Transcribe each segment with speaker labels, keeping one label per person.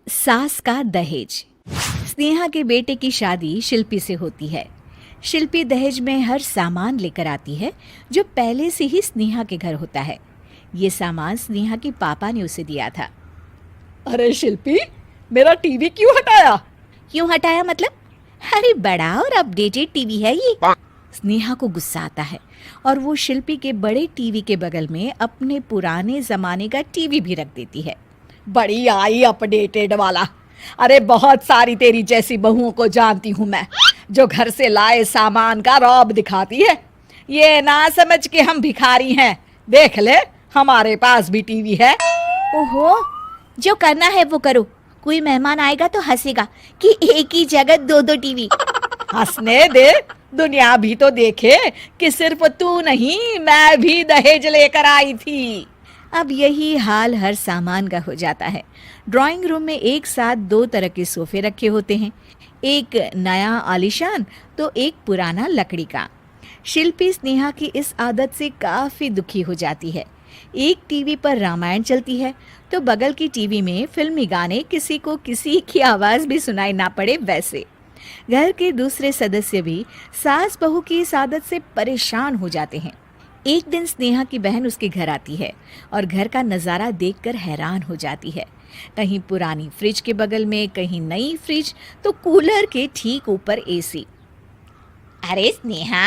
Speaker 1: सास का दहेज। स्नेहा के बेटे की शादी शिल्पी से होती है। शिल्पी दहेज में हर सामान लेकर आती है जो पहले से ही स्नेहा के घर होता है। ये सामान स्नेहा के पापा ने उसे दिया था।
Speaker 2: अरे शिल्पी, मेरा टीवी क्यों हटाया?
Speaker 1: क्यों हटाया मतलब? अरे बड़ा और अपडेटेड टीवी है ये। स्नेहा को गुस्सा आता है और वो शिल्पी के बड़े टीवी के बगल में अपने पुराने जमाने का टीवी भी रख देती है।
Speaker 2: बड़ी आई अपडेटेड वाला। अरे बहुत सारी तेरी जैसी बहुओं को जानती हूँ मैं, जो घर से लाए सामान का रौब दिखाती है। ये ना समझ के हम भिखारी हैं। देख ले, हमारे पास भी टीवी है।
Speaker 1: ओहो, जो करना है वो करो। कोई मेहमान आएगा तो हंसेगा कि एक ही जगह दो दो टीवी।
Speaker 2: हंसने दे, दुनिया भी तो देखे कि सिर्फ तू नहीं, मैं भी दहेज लेकर आई थी।
Speaker 1: अब यही हाल हर सामान का हो जाता है। ड्राइंग रूम में एक साथ दो तरह के सोफे रखे होते हैं, एक नया आलीशान तो एक पुराना लकड़ी का। शिल्पी स्नेहा की इस आदत से काफ़ी दुखी हो जाती है। एक टीवी पर रामायण चलती है तो बगल की टीवी में फिल्मी गाने, किसी को किसी की आवाज़ भी सुनाई ना पड़े वैसे। घर के दूसरे सदस्य भी सास बहू की इस आदत से परेशान हो जाते हैं। एक दिन स्नेहा की बहन उसके घर आती है और घर का नज़ारा देखकर हैरान हो जाती है। कहीं पुरानी फ्रिज के बगल में, कहीं नई फ्रिज, तो कूलर के ठीक ऊपर एसी।
Speaker 3: अरे स्नेहा,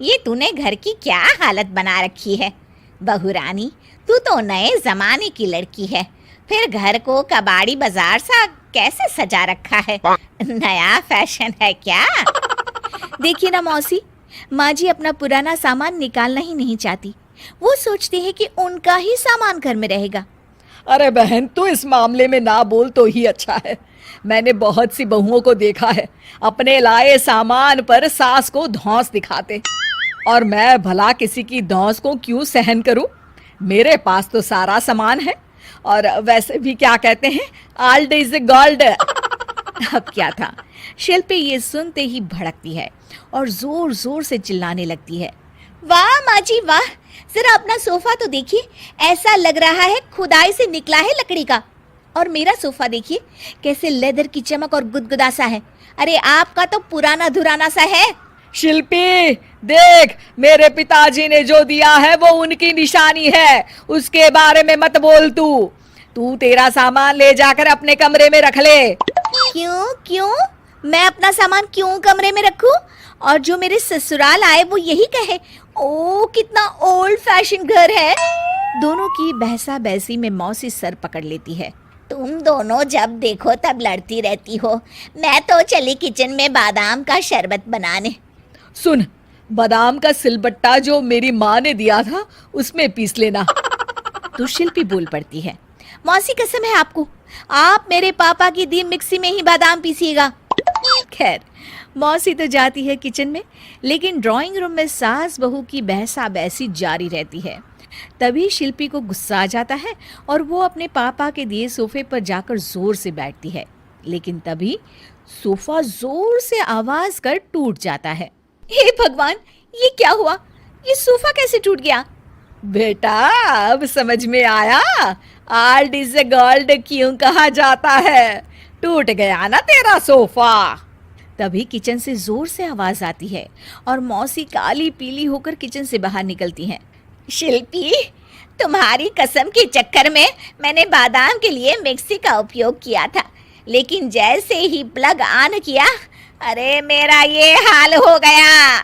Speaker 3: ये तूने घर की क्या हालत बना रखी है? बहू रानी, तू तो नए जमाने की लड़की है, फिर घर को कबाड़ी बाजार सा कैसे सजा रखा है? नया फैशन है क्या?
Speaker 1: देखिए ना मौसी, माँ जी अपना पुराना सामान निकालना ही नहीं चाहती। वो सोचती है कि उनका ही सामान घर में रहेगा।
Speaker 2: अरे बहन, तू इस मामले में ना बोल तो ही अच्छा है। मैंने बहुत सी बहुओं को देखा है अपने लाए सामान पर सास को धौंस दिखाते, और मैं भला किसी की धौंस को क्यों सहन करूं? मेरे पास तो सारा सामान है, और वैसे भी क्या कहते हैं, ओल्ड इज गोल्ड।
Speaker 1: अब क्या था, शिल्पी ये सुनते ही भड़कती है और जोर जोर से चिल्लाने लगती है।
Speaker 3: वाह माँ जी वाह, जरा अपना सोफा तो देखिए, ऐसा लग रहा है खुदाई से निकला है लकड़ी का। और मेरा सोफा देखिए, कैसे लेदर की चमक और गुदगुदा सा है। अरे आपका तो पुराना धुराना सा है।
Speaker 2: शिल्पी देख, मेरे पिताजी ने जो दिया है वो उनकी निशानी है, उसके बारे में मत बोल। तू तेरा सामान ले जाकर अपने कमरे में रख ले।
Speaker 3: क्यों क्यों? मैं अपना सामान क्यों कमरे में रखूं? और जो मेरे ससुराल आए वो यही कहे, ओ कितना ओल्ड फैशन घर है।
Speaker 1: दोनों की बहसा बहसी में मौसी सर पकड़ लेती है।
Speaker 3: तुम दोनों जब देखो तब लड़ती रहती हो। मैं तो चली किचन में बादाम का शरबत बनाने।
Speaker 2: सुन, बादाम का सिलबट्टा जो मेरी माँ ने दिया था उसमें पीस लेना।
Speaker 1: तो शिल्पी बोल पड़ती है। मौसी कसम है आपको, आप मेरे पापा की दी मिक्सी में ही बादाम पीसिएगा। खैर, मौसी तो जाती है किचन में, लेकिन ड्राइंग रूम में सास बहू की बहसा बहसी जारी रहती है। तभी शिल्पी को गुस्सा आ जाता है और वो अपने पापा के दिए सोफे पर जाकर जोर से बैठती है, लेकिन तभी सोफा जोर से आवाज कर टूट जाता है। हे भगवान, ये क्या हुआ? ये सोफा कैसे टूट गया?
Speaker 2: बेटा, अब समझ में आया ओल्ड इज गोल्ड क्यों कहा जाता है। टूट गया ना तेरा सोफा।
Speaker 1: तभी किचन से जोर से आवाज आती है और मौसी काली पीली होकर किचन से बाहर निकलती हैं।
Speaker 3: शिल्पी, तुम्हारी कसम के चक्कर में मैंने बादाम के लिए मिक्सी का उपयोग किया था, लेकिन जैसे ही प्लग ऑन किया, अरे मेरा ये हाल हो गया।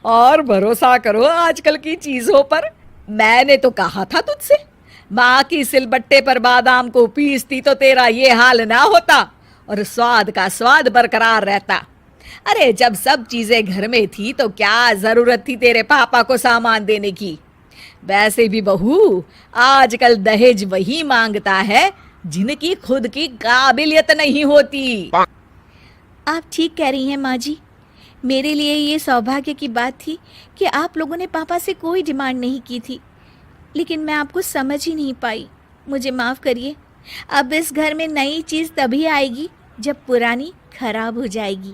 Speaker 2: और भरोसा करो आजकल की चीजों पर। मैंने तो कहा था तुझसे, माँ की सिलबट्टे पर बादाम को पीसती तो तेरा ये हाल ना होता और स्वाद का स्वाद बरकरार रहता। अरे जब सब चीजें घर में थी तो क्या जरूरत थी तेरे पापा को सामान देने की? वैसे भी बहू, आजकल दहेज वही मांगता है जिनकी खुद की काबिलियत नहीं होती।
Speaker 1: आप ठीक कह रही हैं माँ जी। मेरे लिए ये सौभाग्य की बात थी कि आप लोगों ने पापा से कोई डिमांड नहीं की थी, लेकिन मैं आपको समझ ही नहीं पाई। मुझे माफ़ करिए। अब इस घर में नई चीज़ तभी आएगी जब पुरानी खराब हो जाएगी।